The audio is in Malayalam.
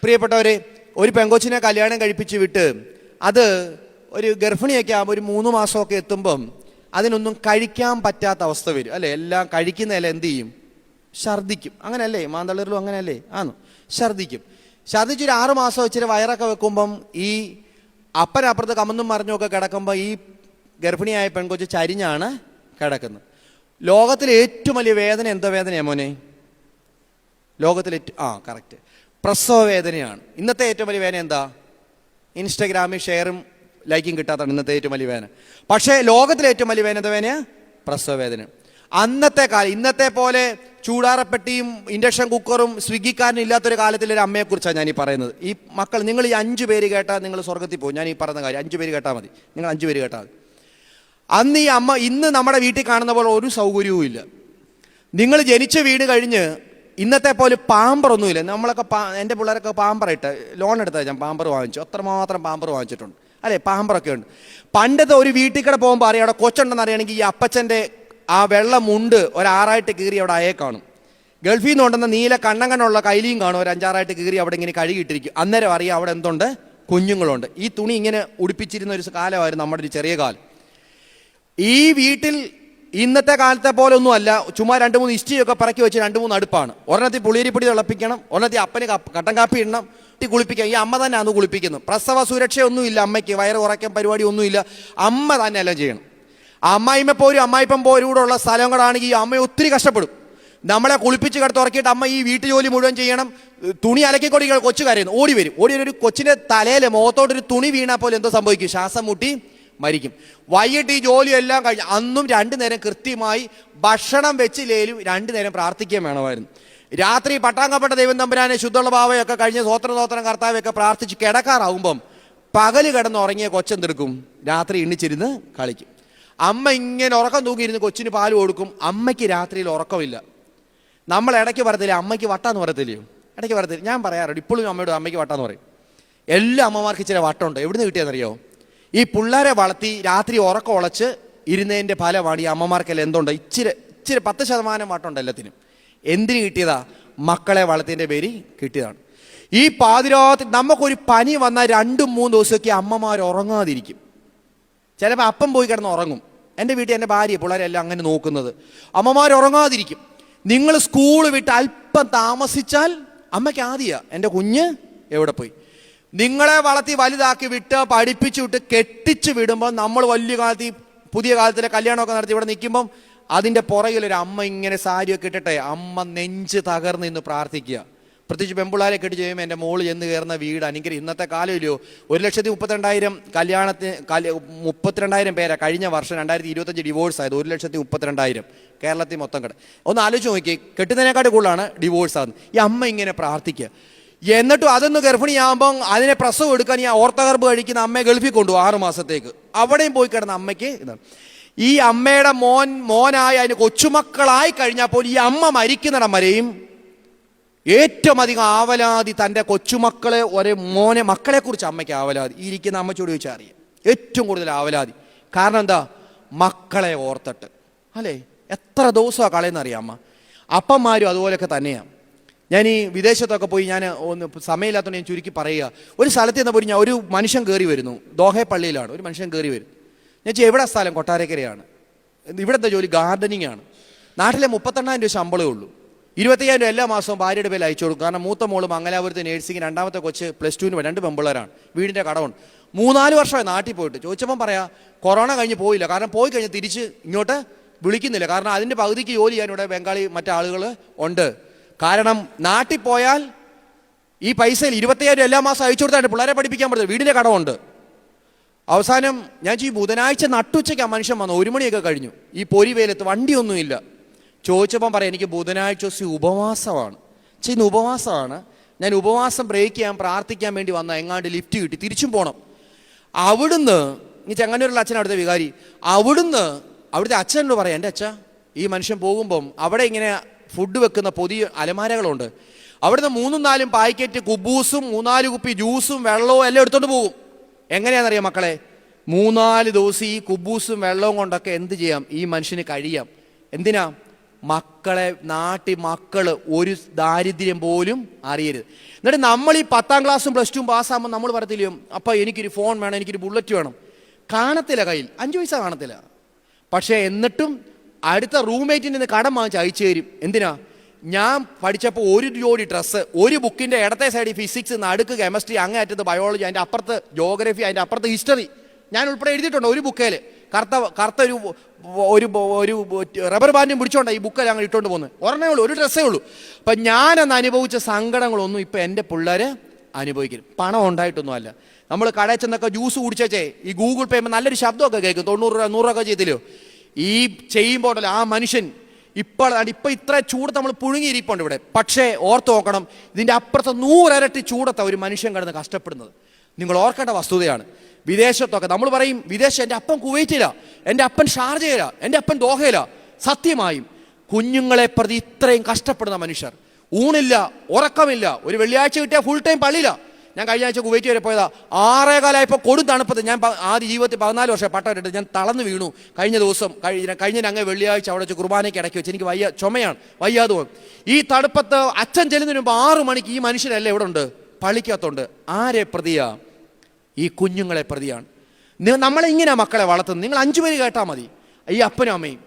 പ്രിയപ്പെട്ടവരെ, ഒരു പെങ്കൊച്ചിനെ കല്യാണം കഴിപ്പിച്ച് വിട്ട് അത് ഒരു ഗർഭിണിയൊക്കെ ആകുമ്പോൾ ഒരു 3 മാസമൊക്കെ എത്തുമ്പം അതിനൊന്നും കഴിക്കാൻ പറ്റാത്ത അവസ്ഥ വരും അല്ലേ. എല്ലാം കഴിക്കുന്നതല്ല എന്ത് ചെയ്യും? ഛർദ്ദിക്കും. അങ്ങനെയല്ലേ? മാന്തളിറിലും അങ്ങനെയല്ലേ? ആണോ? ഛർദ്ദിച്ചൊരു 6 മാസം ഇച്ചിരി വയറൊക്കെ വെക്കുമ്പം ഈ അപ്പനപ്പുറത്ത് കമന്നും മറിഞ്ഞൊക്കെ കിടക്കുമ്പോൾ ഈ ഗർഭിണിയായ പെൺകൊച്ച് ചരിഞ്ഞാണ് കിടക്കുന്നത്. ലോകത്തിലെ ഏറ്റവും വലിയ വേദന എന്താ വേദനയാണ് മോനെ? ലോകത്തിലെ കറക്റ്റ്, പ്രസവ വേദനയാണ്. ഇന്നത്തെ ഏറ്റവും വലിയ വേദന എന്താ? ഇൻസ്റ്റഗ്രാമിൽ ഷെയറും ലൈക്കും കിട്ടാത്തതാണ് ഇന്നത്തെ ഏറ്റവും വലിയ വേദന. പക്ഷേ ലോകത്തിലെ ഏറ്റവും വലിയ വേദന എന്താ വേദനയാ? പ്രസവ വേദന. അന്നത്തെ കാലം, ഇന്നത്തെ പോലെ ചൂടാറപ്പെട്ടിയും ഇൻഡക്ഷൻ കുക്കറും സ്വിഗ്ഗിക്കാരനും ഇല്ലാത്തൊരു കാലത്തിലൊരു അമ്മയെക്കുറിച്ചാണ് ഞാൻ ഈ പറയുന്നത്. ഈ മക്കൾ, നിങ്ങൾ ഈ 5 പേര് കേട്ടാൽ നിങ്ങൾ സ്വർഗത്തിൽ പോകും. ഞാൻ ഈ പറയുന്ന കാര്യം 5 പേര് കേട്ടാൽ മതി. നിങ്ങൾ 5 പേര് കേട്ടാൽ മതി. അന്ന് ഈ അമ്മ, ഇന്ന് നമ്മുടെ വീട്ടിൽ കാണുന്ന പോലെ ഒരു സൗകര്യവും ഇല്ല. നിങ്ങൾ ജനിച്ച വീട് കഴിഞ്ഞ് ഇന്നത്തെ പോലെ പാമ്പറൊന്നുമില്ല. നമ്മളൊക്കെ എൻ്റെ പിള്ളേരൊക്കെ പാമ്പറിട്ട് ലോൺ എടുത്താൽ ഞാൻ പാമ്പർ വാങ്ങിച്ചു. അത്രമാത്രം പാമ്പർ വാങ്ങിച്ചിട്ടുണ്ട് അല്ലേ. പാമ്പറൊക്കെ ഉണ്ട്. പണ്ടത്തെ ഒരു വീട്ടിൽ കൂടെ പോകുമ്പോൾ അറിയാം അവിടെ കൊച്ചുണ്ടെന്ന് അറിയണമെങ്കിൽ ഈ അപ്പച്ചൻ്റെ ആ വെള്ളമുണ്ട് ഒരാറായിട്ട് കീറി അവിടെ അയേ കാണും. ഗൾഫിൽ നിന്ന് കൊണ്ടുവന്ന നീല കണ്ണങ്ങനുള്ള കൈലിയും കാണും, ഒരു 5-6ആയിട്ട് കീറി അവിടെ ഇങ്ങനെ കഴുകിയിട്ടിരിക്കും. അന്നേരം അറിയാം അവിടെ എന്തുണ്ട്? കുഞ്ഞുങ്ങളുണ്ട്. ഈ തുണി ഇങ്ങനെ ഉടുപ്പിച്ചിരുന്ന ഒരു കാലമായിരുന്നു നമ്മുടെ ഒരു ചെറിയ കാലം. ഈ വീട്ടിൽ ഇന്നത്തെ കാലത്തെ പോലെ ഒന്നും അല്ല. ചുമ്മാ 2-3 ഇഷ്ടിയൊക്കെ പറക്കി വെച്ച് 2-3 അടുപ്പാണ്. ഒരെണ്ണത്തിൽ പുളിയരിപ്പൊടി തിളപ്പിക്കണം, ഒരെണ്ണത്തിൽ അപ്പന് കട്ടൻ കാപ്പി ഇടണം, കുളിപ്പിക്കാം. ഈ അമ്മ തന്നെ അന്ന് കുളിപ്പിക്കുന്നു. പ്രസവ സുരക്ഷയൊന്നുമില്ല അമ്മയ്ക്ക്, വയറ് കുറയ്ക്കാൻ പരിപാടി ഒന്നുമില്ല. അമ്മ തന്നെ എല്ലാം ചെയ്യണം. അമ്മായിപ്പം പോരും കൂടെ ഉള്ള സ്ഥലം കൂടാണെങ്കിൽ ഈ അമ്മ ഒത്തിരി കഷ്ടപ്പെടും. നമ്മളെ കുളിപ്പിച്ച് കിടത്ത് ഉറക്കിയിട്ട് അമ്മ ഈ വീട്ടു ജോലി മുഴുവൻ ചെയ്യണം. തുണി അലക്കിക്കൊടി കൊച്ചു കരയുന്നു, ഓടി വരും. ഒരു കൊച്ചിൻ്റെ തലയിൽ മുഖത്തോട്ടൊരു തുണി വീണാൽ പോലെ എന്തോ സംഭവിക്കും, ശ്വാസം മുട്ടി മരിക്കും. വൈകിട്ട് ഈ ജോലിയെല്ലാം കഴിഞ്ഞ് അന്നും 2 നേരം കൃത്യമായി ഭക്ഷണം വെച്ചില്ലേലും 2 നേരം പ്രാർത്ഥിക്കാൻ വേണമായിരുന്നു. രാത്രി പട്ടാങ്കപ്പെട്ട ദൈവം തമ്പുരാനെ ശുദ്ധമുള്ള ഭാവയൊക്കെ കഴിഞ്ഞ് സ്വോത്രം കർത്താവയൊക്കെ പ്രാർത്ഥിച്ച് കിടക്കാറാവുമ്പം പകല് കിടന്നുറങ്ങിയ കൊച്ചെന്തെടുക്കും? രാത്രി എണ്ണിച്ചിരുന്ന് കളിക്കും. അമ്മ ഇങ്ങനെ ഉറക്കം തൂങ്ങിയിരുന്ന് കൊച്ചിന് പാല് കൊടുക്കും. അമ്മയ്ക്ക് രാത്രിയിൽ ഉറക്കമില്ല. നമ്മൾ ഇടയ്ക്ക് പറയത്തില്ലേ അമ്മയ്ക്ക് വട്ടാന്ന് പറയത്തില്ലയോ? ഇടയ്ക്ക് പറയത്തില്ല. ഞാൻ പറയാറുണ്ട് ഇപ്പോഴും അമ്മയോട് അമ്മയ്ക്ക് വട്ടാന്ന് പറയും. എല്ലാ അമ്മമാർക്ക് ഇച്ചിരി വട്ടമുണ്ട്. എവിടുന്ന് കിട്ടിയെന്നറിയോ? ഈ പിള്ളേരെ വളർത്തി രാത്രി ഉറക്കം ഉളച്ച് ഇരുന്നതിൻ്റെ ഫലമാണ് ഈ അമ്മമാർക്കെല്ലാം എന്തുണ്ട്? ഇച്ചിരി 10% വട്ടമുണ്ട് എല്ലാത്തിനും. എന്തിന് കിട്ടിയതാ? മക്കളെ വളർത്തിൻ്റെ പേര് കിട്ടിയതാണ്. ഈ പാതിരാത്രി നമുക്കൊരു പനി വന്നാൽ 2-3 ദിവസമൊക്കെ അമ്മമാർ ഉറങ്ങാതിരിക്കും. ചിലപ്പോൾ അപ്പം പോയി കിടന്ന് ഉറങ്ങും. എൻ്റെ വീട്ടിൽ എൻ്റെ ഭാര്യ പിള്ളേരെല്ലാം അങ്ങനെ നോക്കുന്നത്. അമ്മമാർ ഉറങ്ങാതിരിക്കും. നിങ്ങൾ സ്കൂൾ വിട്ട് അല്പം താമസിച്ചാൽ അമ്മയ്ക്ക് ആദ്യമാണ് എൻ്റെ കുഞ്ഞ് എവിടെ പോയി. നിങ്ങളെ വളർത്തി വലുതാക്കി വിട്ട് പഠിപ്പിച്ചു വിട്ട് കെട്ടിച്ച് വിടുമ്പോൾ നമ്മൾ വലിയ കാലത്ത് ഈ പുതിയ കാലത്തിലെ കല്യാണമൊക്കെ നടത്തി ഇവിടെ നിൽക്കുമ്പം അതിൻ്റെ പുറകിലൊരു അമ്മ ഇങ്ങനെ സാരിയൊക്കെ ഇട്ടിട്ടെ അമ്മ നെഞ്ച് തകർന്ന് ഇന്ന് പ്രാർത്ഥിക്കുക. പ്രത്യേകിച്ച് പെൺപിള്ളാരെ കെട്ടിച്ച് കഴിയുമ്പോൾ എൻ്റെ മോള് ചെന്ന് കയറുന്ന വീട് അനുഗ്രഹം. ഇന്നത്തെ കാലമില്ലയോ 1,32,000 കല്യാണത്തിന് 32,000 പേരാ കഴിഞ്ഞ വർഷം 2025 ഡിവോഴ്സ് ആയത്. 1,32,000 കേരളത്തിൽ മൊത്തം കിട. ഒന്ന് ആലോചിച്ച് നോക്കി, കെട്ടുന്നതിനെക്കാട്ട് കൂടുതലാണ് ഡിവോഴ്സ് ആകുന്നത്. ഈ അമ്മ ഇങ്ങനെ പ്രാർത്ഥിക്കുക. എന്നിട്ടും അതൊന്ന് ഗർഭിണിയാകുമ്പം അതിനെ പ്രസവം എടുക്കാൻ ഈ ഓർത്തഗർഭ് കഴിക്കുന്ന അമ്മയെ ഗൾഫിൽ കൊണ്ടുപോകും 6 മാസത്തേക്ക്. അവിടെയും പോയി കിടന്ന അമ്മയ്ക്ക് ഇതാണ്. ഈ അമ്മയുടെ മോനായി അതിന് കൊച്ചുമക്കളായി കഴിഞ്ഞാൽ പോലും ഈ അമ്മ മരിക്കുന്നിടം വരെയും ഏറ്റവും അധികം ആവലാതി തൻ്റെ കൊച്ചുമക്കളെ മക്കളെക്കുറിച്ച് അമ്മയ്ക്ക് ആവലാതി. ഈ ഇരിക്കുന്ന അമ്മച്ചോട് ചോദിച്ചാൽ അറിയാം ഏറ്റവും കൂടുതൽ ആവലാതി. കാരണം എന്താ? മക്കളെ ഓർത്തിട്ട് അല്ലേ. എത്ര ദിവസമാണ് കളയെന്നറിയാം അമ്മ. അപ്പന്മാരും അതുപോലെയൊക്കെ തന്നെയാണ്. ഞാൻ ഈ വിദേശത്തൊക്കെ പോയി, ഞാൻ ഒന്ന് സമയമില്ലാത്തതുകൊണ്ട് ഞാൻ ചുരുക്കി പറയുക. ഒരു സ്ഥലത്ത് നിന്നപ്പോൾ ഒരു മനുഷ്യൻ കയറി വരുന്നു. ദോഹെ പള്ളിയിലാണ് ഒരു മനുഷ്യൻ കയറി വരും. ഞാൻ എവിടെ സ്ഥലം? കൊട്ടാരക്കരയാണ്. ഇവിടുത്തെ ജോലി ഗാർഡനിങ് ആണ്. നാട്ടിലെ 38,000 രൂപ ശമ്പളമേ ഉള്ളൂ. 25,000 എല്ലാ മാസവും ഭാര്യയുടെ പേരിൽ അയച്ചു കൊടുക്കും. കാരണം മൂത്ത മോള് മംഗലാപുരത്ത് നേഴ്സിംഗ്, രണ്ടാമത്തെ കൊച്ച് +2 2 പെൺപിള്ളേരാണ്. വീടിൻ്റെ കടമുണ്ട്. 3-4 വർഷമായി നാട്ടിൽ പോയിട്ട്. ചോദിച്ചപ്പം പറയാം കൊറോണ കഴിഞ്ഞ് പോയില്ല. കാരണം പോയി കഴിഞ്ഞ് തിരിച്ച് ഇങ്ങോട്ട് വിളിക്കുന്നില്ല. കാരണം അതിൻ്റെ പകുതിക്ക് ജോലി ചെയ്യാൻ ഇവിടെ ബംഗാളി മറ്റാളുകൾ ഉണ്ട്. കാരണം നാട്ടിൽ പോയാൽ ഈ പൈസയിൽ 25,000 എല്ലാ മാസം അയച്ചു കൊടുത്താൽ പിള്ളേരെ പഠിപ്പിക്കാൻ പറ്റില്ല. വീടിൻ്റെ കടമുണ്ട്. അവസാനം ഞാൻ ബുധനാഴ്ച നട്ടുച്ചയ്ക്ക് ആ മനുഷ്യൻ വന്നു. 1 മണിയൊക്കെ കഴിഞ്ഞു. ഈ പൊരി വെയിലത്ത് വണ്ടിയൊന്നുമില്ല. ചോദിച്ചപ്പം പറയാം എനിക്ക് ബുധനാഴ്ച ദിവസം ഉപവാസമാണ്. ഇന്ന് ഉപവാസമാണ്. ഞാൻ ഉപവാസം ബ്രേക്ക് ചെയ്യാൻ പ്രാർത്ഥിക്കാൻ വേണ്ടി വന്ന എങ്ങാണ്ട് ലിഫ്റ്റ് കിട്ടി തിരിച്ചും പോകണം. അവിടുന്ന് ഈ ചെങ്ങന്നൂരുള്ള അച്ഛൻ അവിടുത്തെ വികാരി. അവിടുത്തെ അച്ഛനോട് പറയാം എൻ്റെ അച്ഛ ഈ മനുഷ്യൻ പോകുമ്പം അവിടെ ഇങ്ങനെ ഫുഡ് വെക്കുന്ന പുതിയ അലമാരകളുണ്ട്. അവിടുന്ന് 3-4 പാക്കറ്റ് കുബൂസും 3-4 കുപ്പി ജ്യൂസും വെള്ളവും എല്ലാം എടുത്തോണ്ട് പോകും. എങ്ങനെയാണെന്നറിയാം മക്കളെ? 3-4 ദിവസം ഈ കുബൂസും വെള്ളവും കൊണ്ടൊക്കെ എന്ത് ചെയ്യാം? ഈ മനുഷ്യന് കഴിയാം. എന്തിനാ? മക്കളെ മക്കള് ഒരു ദാരിദ്ര്യം പോലും അറിയരുത്. എന്നിട്ട് നമ്മൾ ഈ 10ാം ക്ലാസ്സും +2 പാസ്സാകുമ്പോൾ നമ്മൾ പറയത്തില്ലയോ, അപ്പം എനിക്കൊരു ഫോൺ വേണം, എനിക്കൊരു ബുള്ളറ്റ് വേണം. കാണത്തില്ല, കയ്യിൽ 5 പൈസ കാണത്തില്ല. പക്ഷേ എന്നിട്ടും അടുത്ത റൂംമേറ്റിൽ നിന്ന് കടം വാങ്ങിച്ച് അയച്ചു തരും. എന്തിനാ? ഞാൻ പഠിച്ചപ്പോൾ ഒരു ജോഡി ഡ്രസ്സ്, ഒരു ബുക്കിൻ്റെ ഇടത്തെ സൈഡിൽ ഫിസിക്സ്, നടുക്ക് കെമിസ്ട്രി, അങ്ങേ അറ്റത്ത് ബയോളജി, അതിൻ്റെ അപ്പുറത്ത് ജോഗ്രഫി, അതിൻ്റെ അപ്പുറത്ത് ഹിസ്റ്ററി, ഞാൻ ഉൾപ്പെടെ എഴുതിയിട്ടുണ്ട് ഒരു ബുക്കേൽ. കറുത്ത ഒരു റബ്ബർ ബാൻഡും പിടിച്ചോണ്ടാ ഈ ബുക്കെല്ലാം അങ്ങനെ ഇട്ടുകൊണ്ട് പോകുന്നത്. ഒരെണ്ണേ ഉള്ളൂ, ഒരു ഡ്രസ്സേ ഉള്ളൂ. അപ്പം ഞാനന്ന് അനുഭവിച്ച സങ്കടങ്ങളൊന്നും ഇപ്പം എൻ്റെ പിള്ളേർ അനുഭവിക്കും. പണം ഉണ്ടായിട്ടൊന്നും അല്ല. നമ്മൾ കടയിൽ ചെന്നൊക്കെ ജ്യൂസ് കുടിച്ചേ ഈ ഗൂഗിൾ പേ നല്ലൊരു ശബ്ദമൊക്കെ കേൾക്കും, 90 രൂപ 100 രൂപ ചെയ്തില്ലോ. ഈ ചെയ്യുമ്പോഴല്ലോ ആ മനുഷ്യൻ ഇപ്പം ഇത്ര ചൂടത്ത് നമ്മൾ പുഴുങ്ങിയിരിപ്പുണ്ട് ഇവിടെ. പക്ഷേ ഓർത്ത് നോക്കണം, ഇതിൻ്റെ അപ്പുറത്ത് 100 ഇരട്ടി ചൂടത്താണ് ഒരു മനുഷ്യൻ കിടന്ന് കഷ്ടപ്പെടുന്നത്. നിങ്ങൾ ഓർക്കേണ്ട വസ്തുതയാണ്. വിദേശത്തൊക്കെ നമ്മൾ പറയും, എൻ്റെ അപ്പൻ കുവൈറ്റില, എൻ്റെ അപ്പൻ ഷാർജയില, എൻ്റെ അപ്പൻ ദോഹയില. സത്യമായും കുഞ്ഞുങ്ങളെ പ്രതി ഇത്രയും കഷ്ടപ്പെടുന്ന മനുഷ്യർ, ഊണില്ല, ഉറക്കമില്ല, ഒരു വെള്ളിയാഴ്ച കിട്ടിയാൽ ഫുൾ ടൈം പള്ളിയില്ല. ഞാൻ കഴിഞ്ഞ ആഴ്ച കുവൈറ്റ് വരെ പോയതാ. 6 കാലമായപ്പോൾ കൊടും തണുപ്പത്ത്. ഞാൻ ആദ്യ ജീവിതത്തിൽ 14 വർഷം പട്ടമിട്ട് ഞാൻ തളർന്നു വീണു. കഴിഞ്ഞ ദിവസം അങ്ങ് വെള്ളിയാഴ്ച അവിടെ വെച്ച് കുർബാനയ്ക്ക് ഇടയ്ക്ക് വെച്ച് എനിക്ക് ചുമയാണ്, വയ്യാതെ പോകും. ഈ തണുപ്പത്ത് അച്ഛൻ ചെല്ലുന്നതിന് മുമ്പ് 6 മണിക്ക് ഈ മനുഷ്യരല്ലേ ഇവിടെ ഉണ്ട്, പള്ളിക്കകത്തുണ്ട്. ആരെ പ്രതിയാ? ഈ കുഞ്ഞുങ്ങളെ പ്രതിയാണ്. നമ്മളിങ്ങനെ മക്കളെ വളർത്തുന്നത്. നിങ്ങൾ 5 പേര് കേട്ടാൽ മതി, ഈ അപ്പനും അമ്മയും